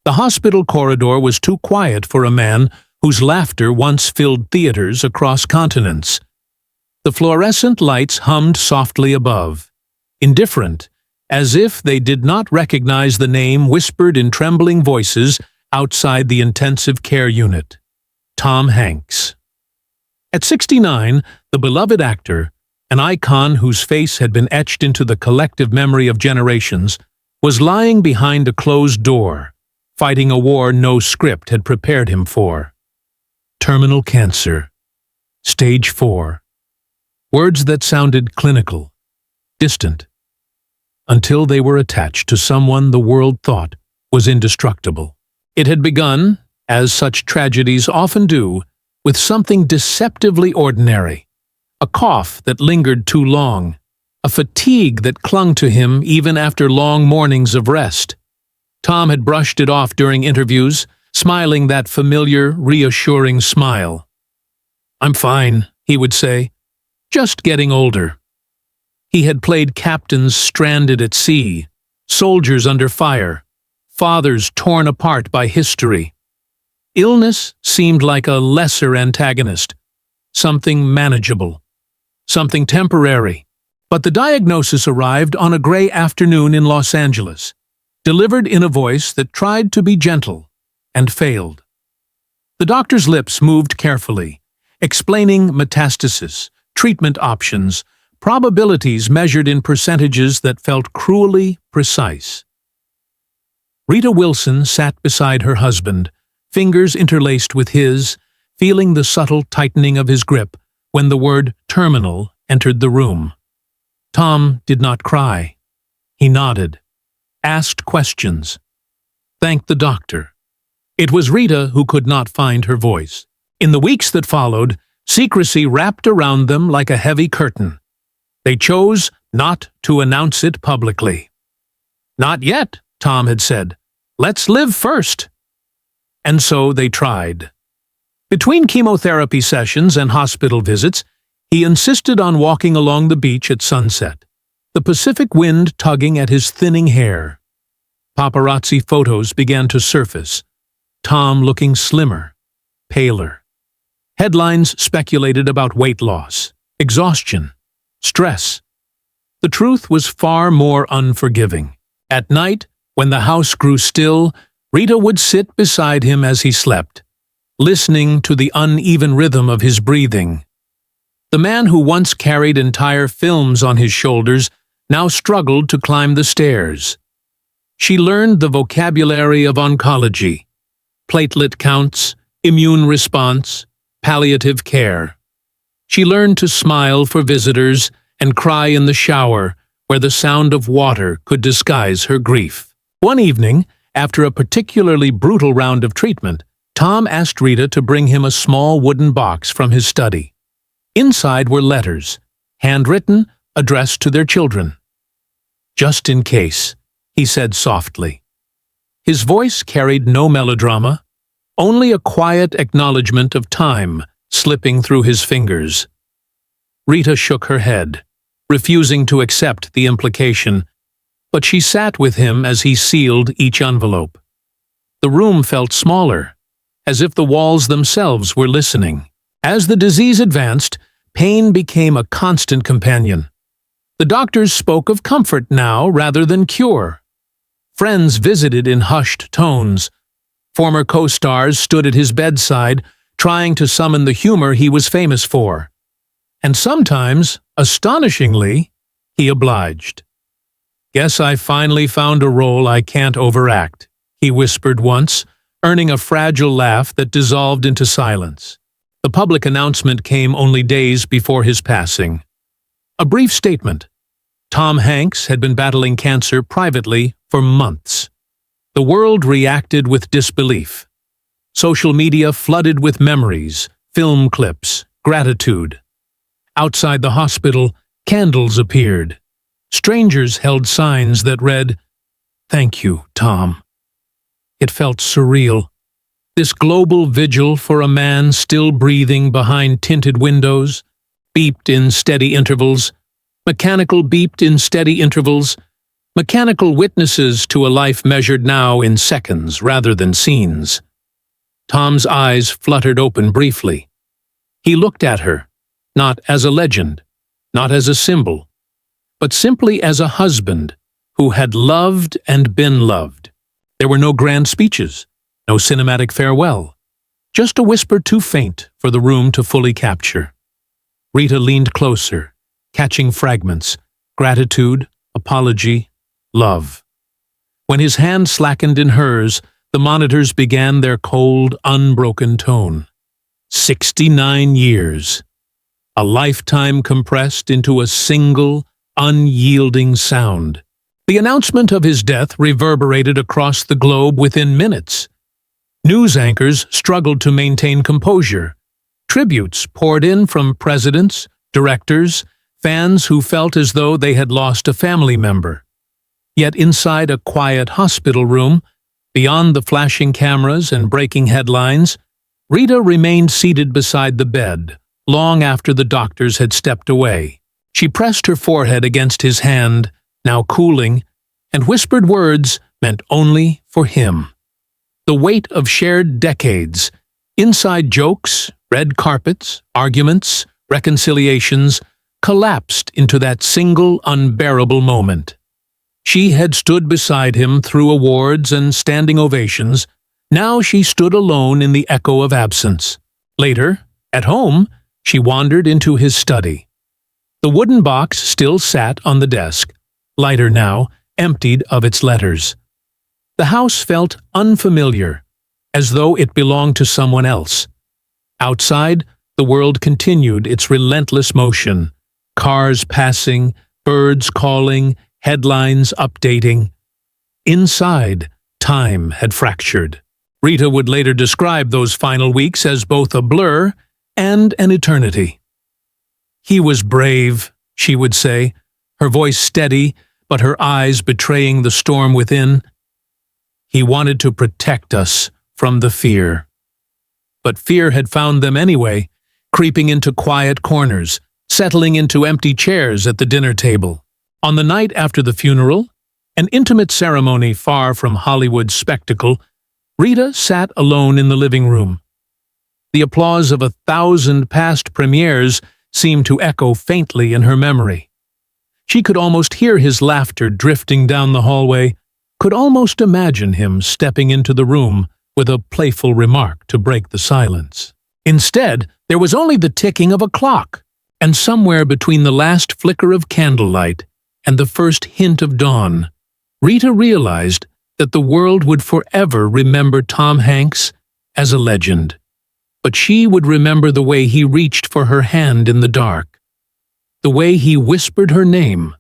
The hospital corridor was too quiet for a man whose laughter once filled theaters across continents. The fluorescent lights hummed softly above, indifferent, as if they did not recognize the name whispered in trembling voices outside the intensive care unit. TomHanks. At 69, the beloved actor, an icon whose face had been etched into the collective memory of generations, was lying behind a closed door, fighting a war no script had prepared him for. Terminal cancer. Stage 4. Words that sounded clinical, distant, until they were attached to someone the world thought was indestructible. It had begun, as such tragedies often do, with something deceptively ordinary. A cough that lingered too long, a fatigue that clung to him even after long mornings of rest. Tom had brushed it off during interviews, smiling that familiar, reassuring smile. "I'm fine," he would say, "just getting older." He had played captains stranded at sea, soldiers under fire, fathers torn apart by history. Illness seemed like a lesser antagonist, something manageable, something temporary. But the diagnosis arrived on a gray afternoon in Los Angeles, delivered in a voice that tried to be gentle and failed. The doctor's lips moved carefully, explaining metastasis, treatment options, probabilities measured in percentages that felt cruelly precise. Rita Wilson sat beside her husband, fingers interlaced with his, feeling the subtle tightening of his grip when the word terminal entered the room. Tom did not cry. He nodded, asked questions, thanked the doctor. It was Rita who could not find her voice. In the weeks that followed, secrecy wrapped around them like a heavy curtain. They chose not to announce it publicly. "Not yet," Tom had said. "Let's live first." And so they tried. Between chemotherapy sessions and hospital visits, he insisted on walking along the beach at sunset, the Pacific wind tugging at his thinning hair. Paparazzi photos began to surface, Tom looking slimmer, paler. Headlines speculated about weight loss, exhaustion, stress. The truth was far more unforgiving. At night, when the house grew still, Rita would sit beside him as he slept, listening to the uneven rhythm of his breathing. The man who once carried entire films on his shoulders now struggled to climb the stairs. She learned the vocabulary of oncology, platelet counts, immune response, palliative care. She learned to smile for visitors and cry in the shower where the sound of water could disguise her grief. One evening, after a particularly brutal round of treatment, Tom asked Rita to bring him a small wooden box from his study. Inside were letters, handwritten, addressed to their children. "Just in case," he said softly. His voice carried no melodrama, only a quiet acknowledgement of time slipping through his fingers. Rita shook her head, refusing to accept the implication, but she sat with him as he sealed each envelope. The room felt smaller, as if the walls themselves were listening. As the disease advanced, pain became a constant companion. The doctors spoke of comfort now rather than cure. Friends visited in hushed tones. Former co-stars stood at his bedside, trying to summon the humor he was famous for. And sometimes, astonishingly, he obliged. "Guess I finally found a role I can't overact," he whispered once, earning a fragile laugh that dissolved into silence. The public announcement came only days before his passing. A brief statement. TomHanks had been battling cancer privately for months. The world reacted with disbelief. Social media flooded with memories, film clips, gratitude. Outside the hospital, candles appeared. Strangers held signs that read, "Thank you, Tom." It felt surreal. This global vigil for a man still breathing behind tinted windows, beeped in steady intervals, mechanical beeped in steady intervals, mechanical witnesses to a life measured now in seconds rather than scenes. Tom's eyes fluttered open briefly. He looked at her, not as a legend, not as a symbol, but simply as a husband who had loved and been loved. There were no grand speeches, no cinematic farewell, just a whisper too faint for the room to fully capture. Rita leaned closer, catching fragments: gratitude, apology, love. When his hand slackened in hers, the monitors began their cold, unbroken tone. 69 years. A lifetime compressed into a single, unyielding sound. The announcement of his death reverberated across the globe within minutes. News anchors struggled to maintain composure. Tributes poured in from presidents, directors, fans who felt as though they had lost a family member. Yet inside a quiet hospital room, beyond the flashing cameras and breaking headlines, Rita remained seated beside the bed, long after the doctors had stepped away. She pressed her forehead against his hand, now cooling, and whispered words meant only for him. The weight of shared decades, inside jokes, red carpets, arguments, reconciliations, collapsed into that single unbearable moment. She had stood beside him through awards and standing ovations. Now she stood alone in the echo of absence. Later, at home, she wandered into his study. The wooden box still sat on the desk, lighter now, emptied of its letters. The house felt unfamiliar, as though it belonged to someone else. Outside, the world continued its relentless motion. Cars passing, birds calling, headlines updating. Inside, time had fractured. Rita would later describe those final weeks as both a blur and an eternity. "He was brave," she would say, her voice steady, but her eyes betraying the storm within. "He wanted to protect us from the fear." But fear had found them anyway, creeping into quiet corners, settling into empty chairs at the dinner table. On the night after the funeral, an intimate ceremony far from Hollywood's spectacle, Rita sat alone in the living room. The applause of 1,000 past premieres seemed to echo faintly in her memory. She could almost hear his laughter drifting down the hallway, could almost imagine him stepping into the room with a playful remark to break the silence. Instead, there was only the ticking of a clock, and somewhere between the last flicker of candlelight and the first hint of dawn, Rita realized that the world would forever remember TomHanks as a legend. But she would remember the way he reached for her hand in the dark, the way he whispered her name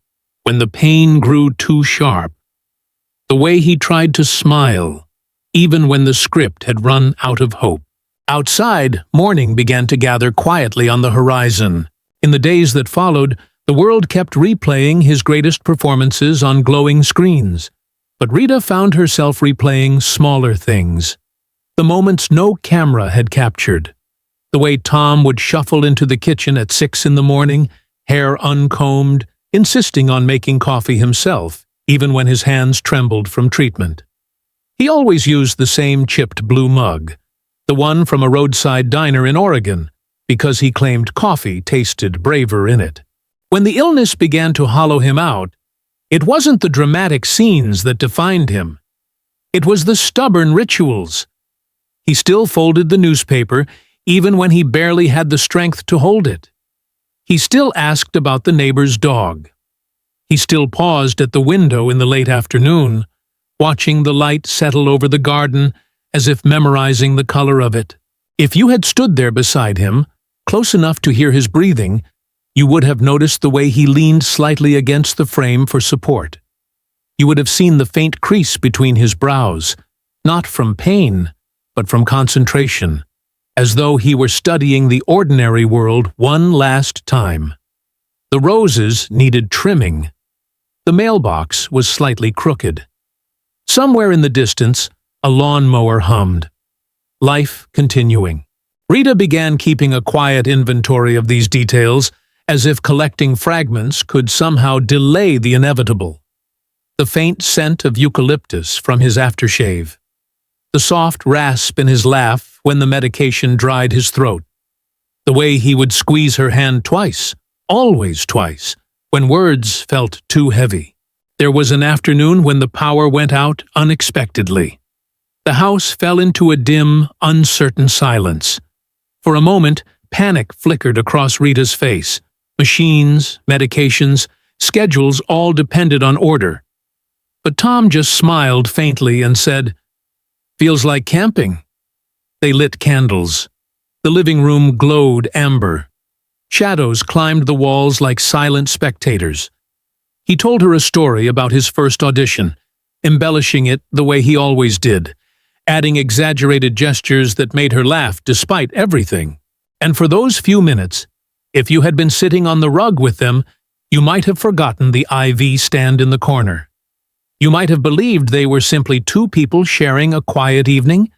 when the pain grew too sharp, the way he tried to smile even when the script had run out of hope. Outside, morning began to gather quietly on the horizon. In the days that followed, the world kept replaying his greatest performances on glowing screens. But Rita found herself replaying smaller things. The moments no camera had captured. The way Tom would shuffle into the kitchen at 6 in the morning, hair uncombed, insisting on making coffee himself, even when his hands trembled from treatment. He always used the same chipped blue mug, the one from a roadside diner in Oregon, because he claimed coffee tasted braver in it. When the illness began to hollow him out, it wasn't the dramatic scenes that defined him. It was the stubborn rituals. He still folded the newspaper, even when he barely had the strength to hold it. He still asked about the neighbor's dog. He still paused at the window in the late afternoon, watching the light settle over the garden as if memorizing the color of it. If you had stood there beside him, close enough to hear his breathing, you would have noticed the way he leaned slightly against the frame for support. You would have seen the faint crease between his brows, not from pain, but from concentration, as though he were studying the ordinary world one last time. The roses needed trimming. The mailbox was slightly crooked. Somewhere in the distance, a lawnmower hummed. Life continuing. Rita began keeping a quiet inventory of these details, as if collecting fragments could somehow delay the inevitable. the faint scent of eucalyptus from his aftershave, the soft rasp in his laugh when the medication dried his throat, the way he would squeeze her hand twice, always twice, when words felt too heavy. There was an afternoon when the power went out unexpectedly. The house fell into a dim, uncertain silence. For a moment, panic flickered across Rita's face. Machines, medications, schedules all depended on order. But Tom just smiled faintly and said, "Feels like camping." They lit candles. The living room glowed amber. Shadows climbed the walls like silent spectators. He told her a story about his first audition, embellishing it the way he always did, adding exaggerated gestures that made her laugh despite everything. And for those few minutes, if you had been sitting on the rug with them, you might have forgotten the IV stand in the corner. You might have believed they were simply two people sharing a quiet evening,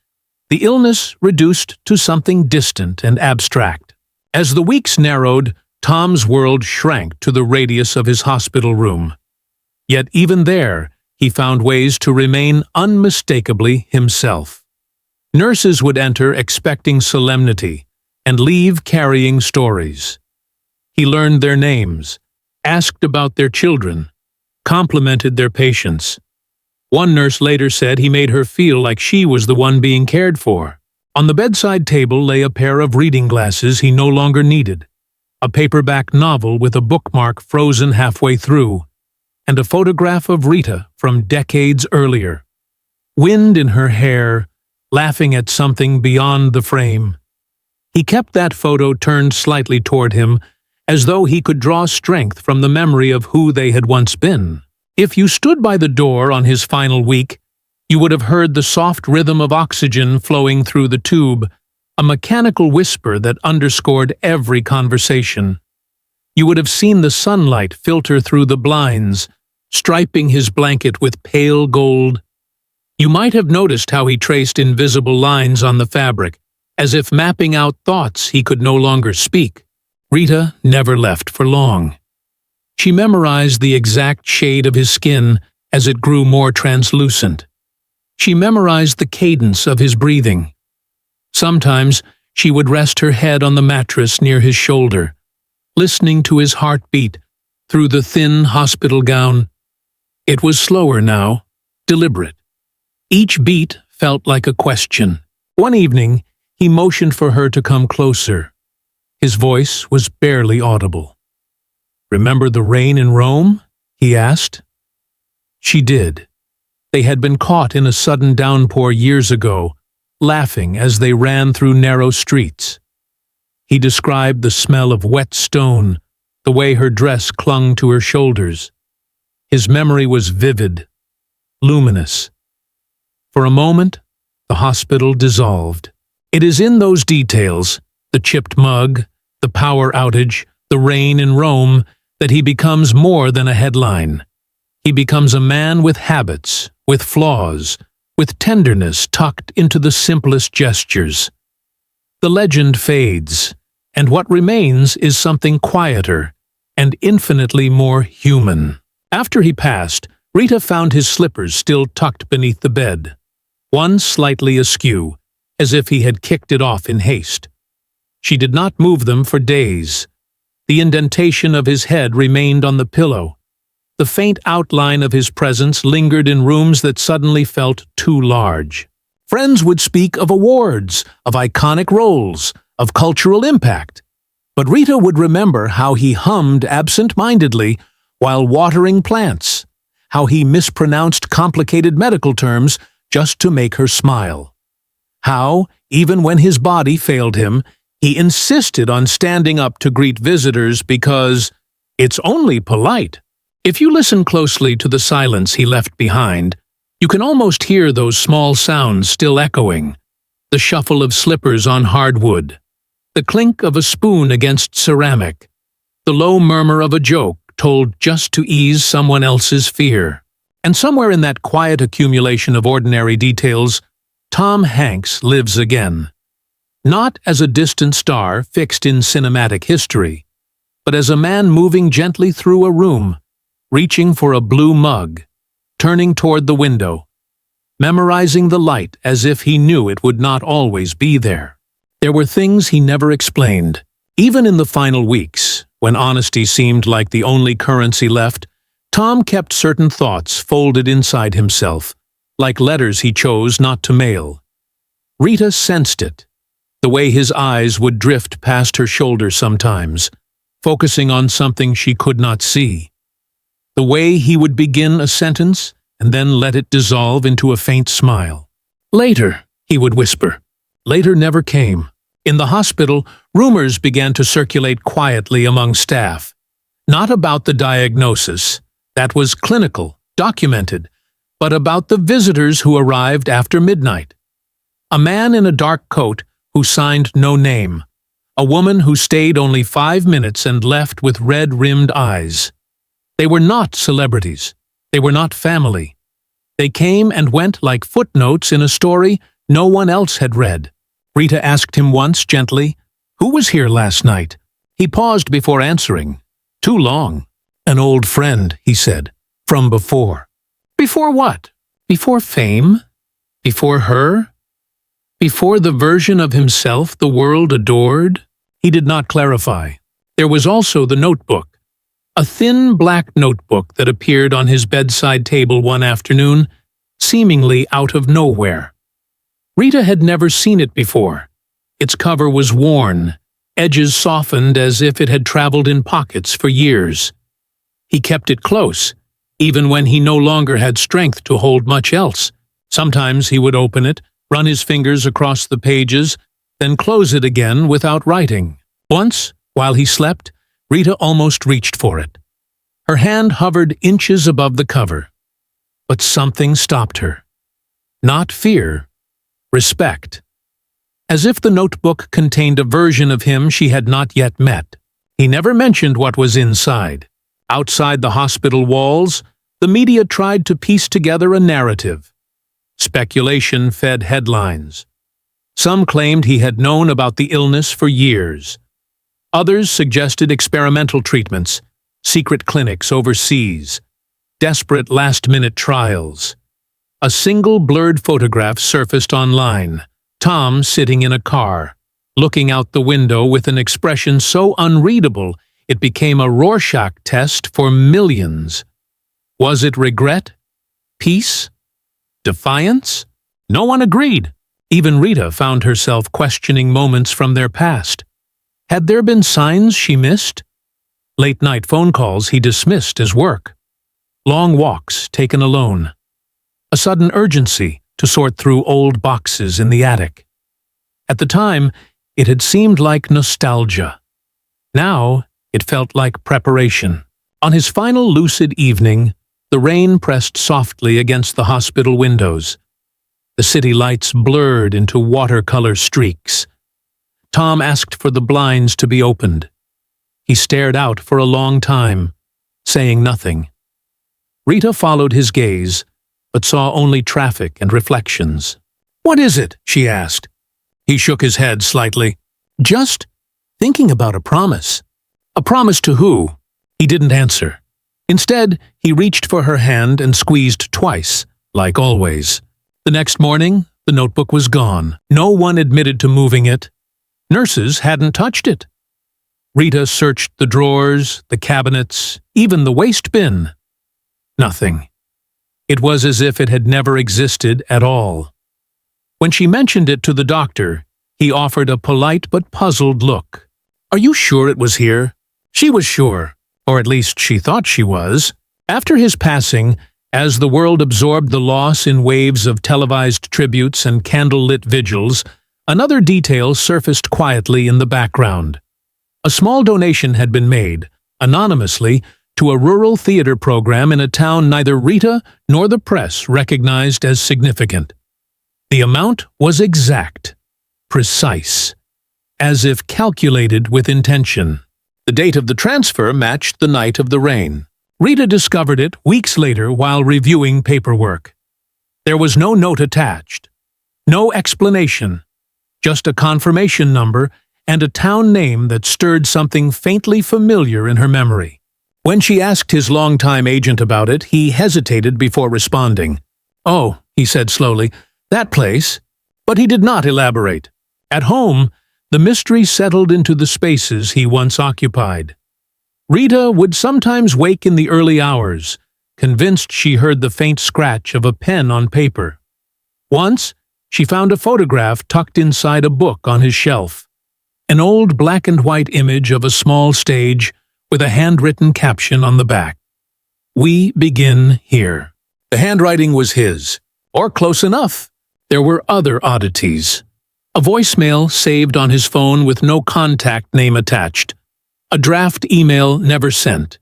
the illness reduced to something distant and abstract. As the weeks narrowed, Tom's world shrank to the radius of his hospital room. Yet even there, he found ways to remain unmistakably himself. Nurses would enter expecting solemnity and leave carrying stories. He learned their names, asked about their children, complimented their patients. One nurse later said he made her feel like she was the one being cared for. On the bedside table lay a pair of reading glasses he no longer needed, a paperback novel with a bookmark frozen halfway through, and a photograph of Rita from decades earlier. Wind in her hair, laughing at something beyond the frame. He kept that photo turned slightly toward him, as though he could draw strength from the memory of who they had once been. If you stood by the door on his final week, you would have heard the soft rhythm of oxygen flowing through the tube, a mechanical whisper that underscored every conversation. You would have seen the sunlight filter through the blinds, striping his blanket with pale gold. You might have noticed how he traced invisible lines on the fabric, as if mapping out thoughts he could no longer speak. Rita never left for long. She memorized the exact shade of his skin as it grew more translucent. She memorized the cadence of his breathing. Sometimes she would rest her head on the mattress near his shoulder, listening to his heartbeat through the thin hospital gown. It was slower now, deliberate. Each beat felt like a question. One evening, he motioned for her to come closer. His voice was barely audible. "Remember the rain in Rome?" he asked. She did. They had been caught in a sudden downpour years ago, laughing as they ran through narrow streets. He described the smell of wet stone, the way her dress clung to her shoulders. His memory was vivid, luminous. For a moment, the hospital dissolved. It is in those details, the chipped mug, the power outage, the rain in Rome, that he becomes more than a headline. He becomes a man with habits, with flaws, with tenderness tucked into the simplest gestures. The legend fades, and what remains is something quieter and infinitely more human. After he passed, Rita found his slippers still tucked beneath the bed, one slightly askew, as if he had kicked it off in haste. She did not move them for days. The indentation of his head remained on the pillow. The faint outline of his presence lingered in rooms that suddenly felt too large. Friends would speak of awards, of iconic roles, of cultural impact. But Rita would remember how he hummed absent-mindedly while watering plants, how he mispronounced complicated medical terms just to make her smile. How, even when his body failed him, he insisted on standing up to greet visitors because it's only polite. If you listen closely to the silence he left behind, you can almost hear those small sounds still echoing. The shuffle of slippers on hardwood, the clink of a spoon against ceramic, the low murmur of a joke told just to ease someone else's fear. And somewhere in that quiet accumulation of ordinary details, TomHanks lives again. Not as a distant star fixed in cinematic history, but as a man moving gently through a room, reaching for a blue mug, turning toward the window, memorizing the light as if he knew it would not always be there. There were things he never explained. Even in the final weeks, when honesty seemed like the only currency left, Tom kept certain thoughts folded inside himself, like letters he chose not to mail. Rita sensed it, the way his eyes would drift past her shoulder sometimes, focusing on something she could not see. The way he would begin a sentence and then let it dissolve into a faint smile. "Later," he would whisper. Later never came. In the hospital, rumors began to circulate quietly among staff. Not about the diagnosis, that was clinical, documented, but about the visitors who arrived after midnight. A man in a dark coat who signed no name. A woman who stayed only 5 minutes and left with red-rimmed eyes. They were not celebrities. They were not family. They came and went like footnotes in a story no one else had read. Rita asked him once gently, "Who was here last night?" He paused before answering. "Too long." "An old friend," he said, "from before." "Before what? Before fame? Before her? Before the version of himself the world adored?" He did not clarify. There was also the notebook. A thin black notebook that appeared on his bedside table one afternoon, seemingly out of nowhere. Rita had never seen it before. Its cover was worn, edges softened as if it had traveled in pockets for years. He kept it close, even when he no longer had strength to hold much else. Sometimes he would open it, run his fingers across the pages, then close it again without writing. Once, while he slept, Rita almost reached for it. Her hand hovered inches above the cover. But something stopped her. Not fear. Respect. As if the notebook contained a version of him she had not yet met. He never mentioned what was inside. Outside the hospital walls, the media tried to piece together a narrative. Speculation fed headlines. Some claimed he had known about the illness for years. Others suggested experimental treatments, secret clinics overseas, desperate last-minute trials. A single blurred photograph surfaced online. Tom sitting in a car, looking out the window with an expression so unreadable it became a Rorschach test for millions. Was it regret? Peace? Defiance? No one agreed. Even Rita found herself questioning moments from their past. Had there been signs she missed? Late-night phone calls he dismissed as work. Long walks taken alone. A sudden urgency to sort through old boxes in the attic. At the time, it had seemed like nostalgia. Now, it felt like preparation. On his final lucid evening, the rain pressed softly against the hospital windows. The city lights blurred into watercolor streaks. Tom asked for the blinds to be opened. He stared out for a long time, saying nothing. Rita followed his gaze, but saw only traffic and reflections. "What is it?" she asked. He shook his head slightly. "Just thinking about a promise." "A promise to who?" He didn't answer. Instead, he reached for her hand and squeezed twice, like always. The next morning, the notebook was gone. No one admitted to moving it. Nurses hadn't touched it. Rita searched the drawers, the cabinets, even the waste bin. Nothing. It was as if it had never existed at all. When she mentioned it to the doctor, he offered a polite but puzzled look. "Are you sure it was here?" She was sure, or at least she thought she was. After his passing, as the world absorbed the loss in waves of televised tributes and candle-lit vigils, another detail surfaced quietly in the background. A small donation had been made, anonymously, to a rural theater program in a town neither Rita nor the press recognized as significant. The amount was exact, precise, as if calculated with intention. The date of the transfer matched the night of the rain. Rita discovered it weeks later while reviewing paperwork. There was no note attached, no explanation, just a confirmation number and a town name that stirred something faintly familiar in her memory. When she asked his longtime agent about it, he hesitated before responding. "Oh," he said slowly, "that place." But he did not elaborate. At home, the mystery settled into the spaces he once occupied. Rita would sometimes wake in the early hours, convinced she heard the faint scratch of a pen on paper. Once, she found a photograph tucked inside a book on his shelf. An old black-and-white image of a small stage with a handwritten caption on the back. "We begin here." The handwriting was his, or close enough. There were other oddities. A voicemail saved on his phone with no contact name attached. A draft email never sent.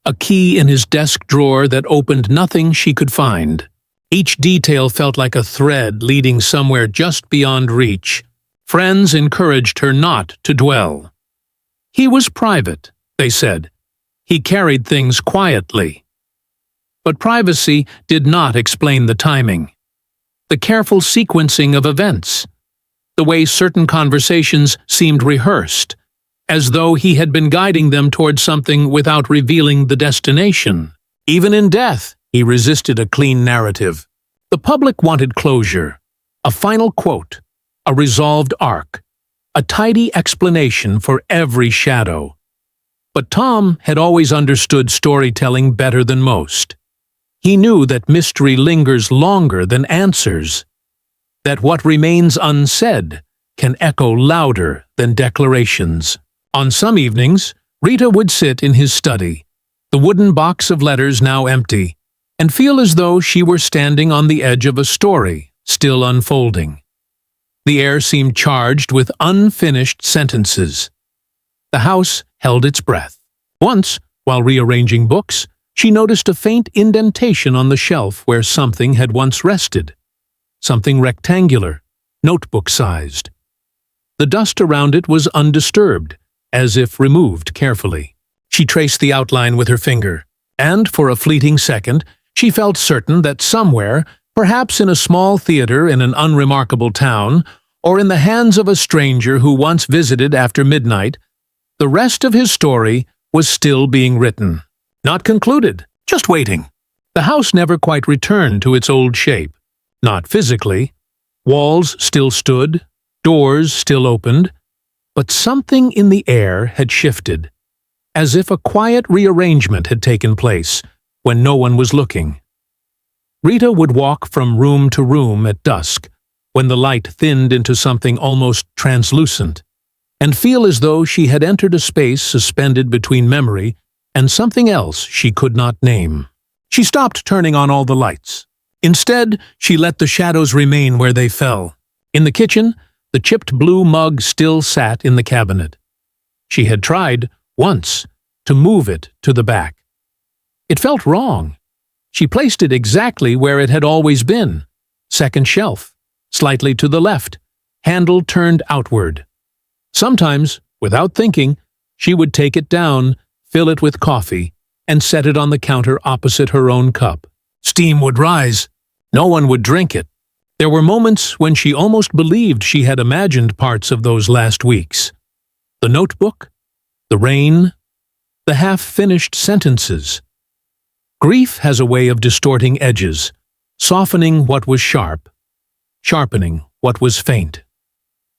A key in his desk drawer that opened nothing she could find. Each detail felt like a thread leading somewhere just beyond reach. Friends encouraged her not to dwell. He was private, they said. He carried things quietly. But privacy did not explain the timing. The careful sequencing of events. The way certain conversations seemed rehearsed, as though he had been guiding them toward something without revealing the destination. Even in death, he resisted a clean narrative. The public wanted closure, a final quote, a resolved arc, a tidy explanation for every shadow. But Tom had always understood storytelling better than most. He knew that mystery lingers longer than answers, that what remains unsaid can echo louder than declarations. On some evenings, Rita would sit in his study, the wooden box of letters now empty, and feel as though she were standing on the edge of a story still unfolding. The air seemed charged with unfinished sentences. The house held its breath. Once, while rearranging books, she noticed a faint indentation on the shelf where something had once rested. Something rectangular, notebook-sized. The dust around it was undisturbed, as if removed carefully. She traced the outline with her finger, and for a fleeting second, she felt certain that somewhere, perhaps in a small theater in an unremarkable town, or in the hands of a stranger who once visited after midnight, the rest of his story was still being written. Not concluded, just waiting. The house never quite returned to its old shape. Not physically. Walls still stood, doors still opened, but something in the air had shifted, as if a quiet rearrangement had taken place when no one was looking. Rita would walk from room to room at dusk, when the light thinned into something almost translucent, and feel as though she had entered a space suspended between memory and something else she could not name. She stopped turning on all the lights. Instead, she let the shadows remain where they fell. In the kitchen, the chipped blue mug still sat in the cabinet. She had tried, once, to move it to the back. It felt wrong. She placed it exactly where it had always been. Second shelf, slightly to the left, handle turned outward. Sometimes, without thinking, she would take it down, fill it with coffee, and set it on the counter opposite her own cup. Steam would rise. No one would drink it. There were moments when she almost believed she had imagined parts of those last weeks. The notebook, the rain, the half-finished sentences. Grief has a way of distorting edges, softening what was sharp, sharpening what was faint.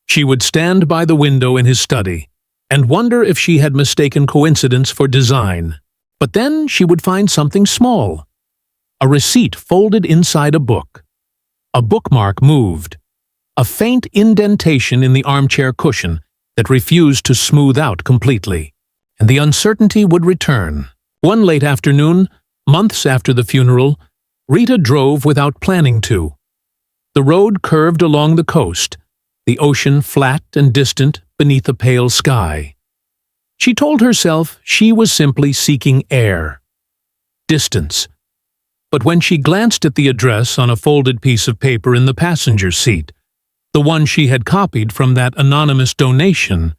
She would stand by the window in his study and wonder if she had mistaken coincidence for design. But then she would find something small. A receipt folded inside a book. A bookmark moved. A faint indentation in the armchair cushion that refused to smooth out completely. And the uncertainty would return. One late afternoon, months after the funeral, Rita drove without planning to. The road curved along the coast, the ocean flat and distant beneath a pale sky. She told herself she was simply seeking air, distance. But when she glanced at the address on a folded piece of paper in the passenger seat, the one she had copied from that anonymous donation,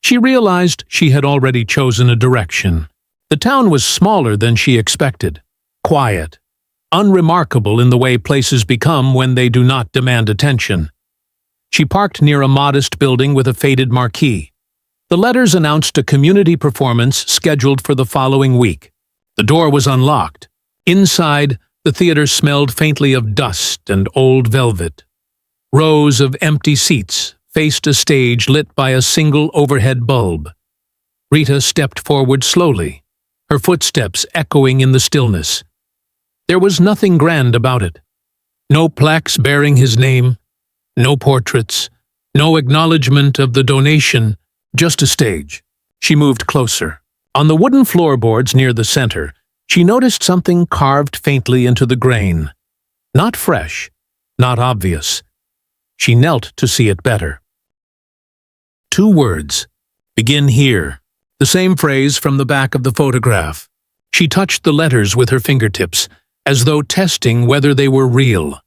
she realized she had already chosen a direction. The town was smaller than she expected, quiet, unremarkable in the way places become when they do not demand attention. She parked near a modest building with a faded marquee. The letters announced a community performance scheduled for the following week. The door was unlocked. Inside, the theater smelled faintly of dust and old velvet. Rows of empty seats faced a stage lit by a single overhead bulb. Rita stepped forward slowly, her footsteps echoing in the stillness. There was nothing grand about it. No plaques bearing his name, no portraits, no acknowledgement of the donation, just a stage. She moved closer. On the wooden floorboards near the center, she noticed something carved faintly into the grain. Not fresh, not obvious. She knelt to see it better. 2 words. Begin here. The same phrase from the back of the photograph. She touched the letters with her fingertips, as though testing whether they were real.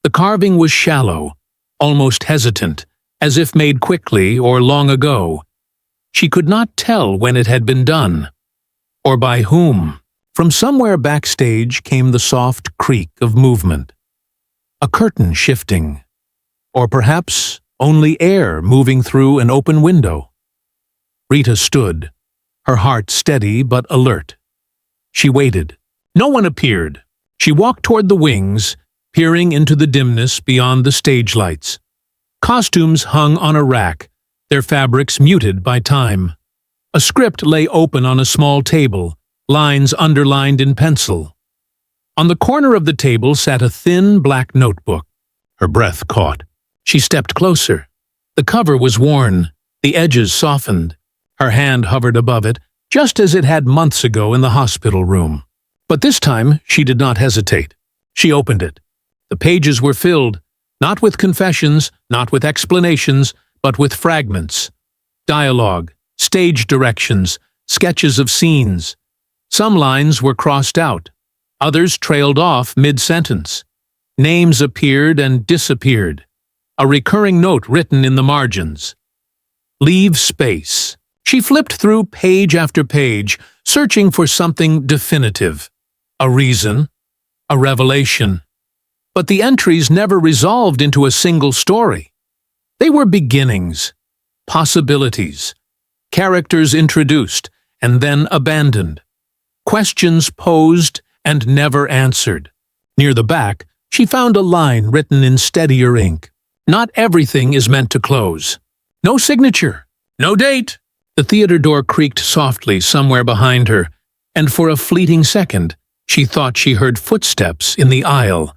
The carving was shallow, almost hesitant, as if made quickly or long ago. She could not tell when it had been done, or by whom. From somewhere backstage came the soft creak of movement. A curtain shifting, or perhaps only air moving through an open window. Rita stood, her heart steady but alert. She waited. No one appeared. She walked toward the wings, peering into the dimness beyond the stage lights. Costumes hung on a rack, their fabrics muted by time. A script lay open on a small table, lines underlined in pencil. On the corner of the table sat a thin black notebook. Her breath caught. She stepped closer. The cover was worn, the edges softened. Her hand hovered above it, just as it had months ago in the hospital room. But this time she did not hesitate. She opened it. The pages were filled, not with confessions, not with explanations, but with fragments. Dialogue, stage directions, sketches of scenes. Some lines were crossed out. Others trailed off mid-sentence. Names appeared and disappeared. A recurring note written in the margins. Leave space. She flipped through page after page, searching for something definitive. A reason, a revelation. But the entries never resolved into a single story. They were beginnings, possibilities, characters introduced and then abandoned, questions posed and never answered. Near the back, she found a line written in steadier ink. Not everything is meant to close. No signature, no date. The theater door creaked softly somewhere behind her, and for a fleeting second, she thought she heard footsteps in the aisle.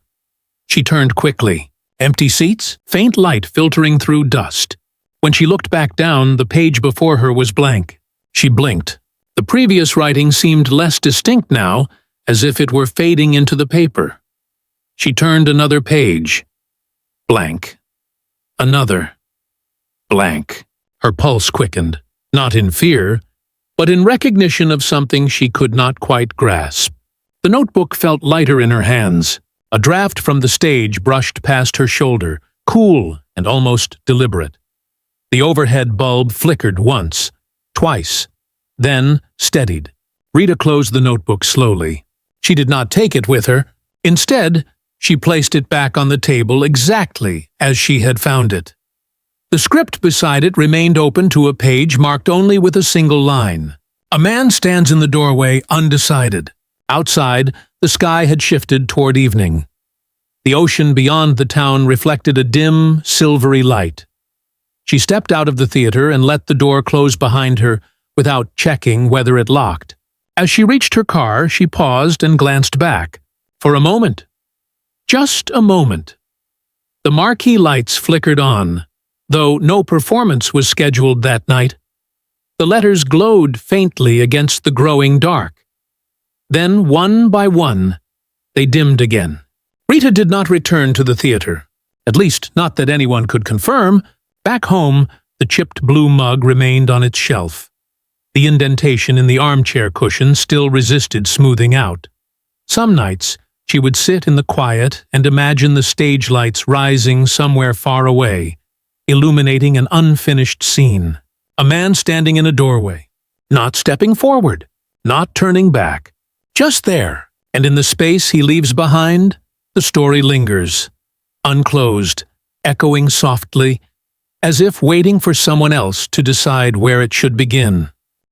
She turned quickly. Empty seats, faint light filtering through dust. When she looked back down, the page before her was blank. She blinked. The previous writing seemed less distinct now, as if it were fading into the paper. She turned another page. Blank. Another. Blank. Her pulse quickened. Not in fear, but in recognition of something she could not quite grasp. The notebook felt lighter in her hands. A draft from the stage brushed past her shoulder, cool and almost deliberate. The overhead bulb flickered once, twice, then steadied. Rita closed the notebook slowly. She did not take it with her. Instead, she placed it back on the table exactly as she had found it. The script beside it remained open to a page marked only with a single line. A man stands in the doorway, undecided. Outside, the sky had shifted toward evening. The ocean beyond the town reflected a dim, silvery light. She stepped out of the theater and let the door close behind her without checking whether it locked. As she reached her car, she paused and glanced back. For a moment. Just a moment. The marquee lights flickered on, though no performance was scheduled that night. The letters glowed faintly against the growing dark. Then, one by one, they dimmed again. Rita did not return to the theater, at least not that anyone could confirm. Back home, the chipped blue mug remained on its shelf. The indentation in the armchair cushion still resisted smoothing out. Some nights, she would sit in the quiet and imagine the stage lights rising somewhere far away, illuminating an unfinished scene. A man standing in a doorway, not stepping forward, not turning back, just there, and in the space he leaves behind, the story lingers, unclosed, echoing softly, as if waiting for someone else to decide where it should begin.